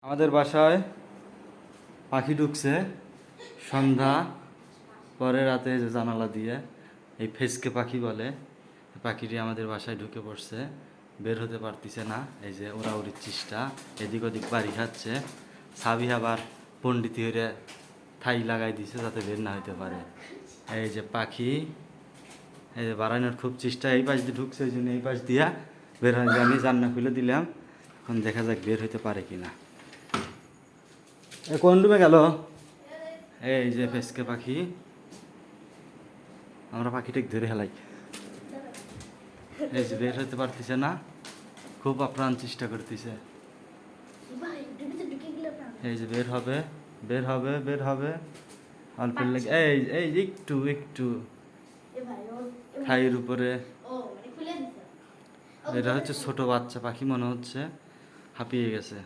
আমাদের বাসায় পাখি ঢুকছে সন্ধ্যা পরে রাতে যে জানালা দিয়ে এই ফেসকে পাখি বলে পাখিটি আমাদের বাসায় ঢুকে পড়ছে, বের হতে পারতেছে না। এই যে ওড়াউড়ির চেষ্টা, এদিক ওদিক বাড়ি খাচ্ছে। সাবি আবার পণ্ডিতি হয়ে ঠাই লাগাই দিছে যাতে বের না হইতে পারে। এই যে পাখি, এই যে বাড়ানোর খুব চেষ্টা, এই পাশ দিয়ে ঢুকছে ওই জন্য এই পাশ দিয়া বের হয়ে আমি জান্না খুলে দিলাম। এখন দেখা যাক বের হইতে পারে কিনা। কোন রুমে গেল? এই যে ফেসকে পাখি, আমরা পাখিটাকে ধরে হেলাই। এই যে বের হতে পারতেছে না, খুব আপ্রাণ চেষ্টা করতেছে। এই যে বের হবে, বের হবে, বের হবে অল্পের লেগে। এই এই একটু একটু ঠাইয়ের উপরে। এটা হচ্ছে ছোট বাচ্চা পাখি, মনে হচ্ছে হাঁপিয়ে গেছে।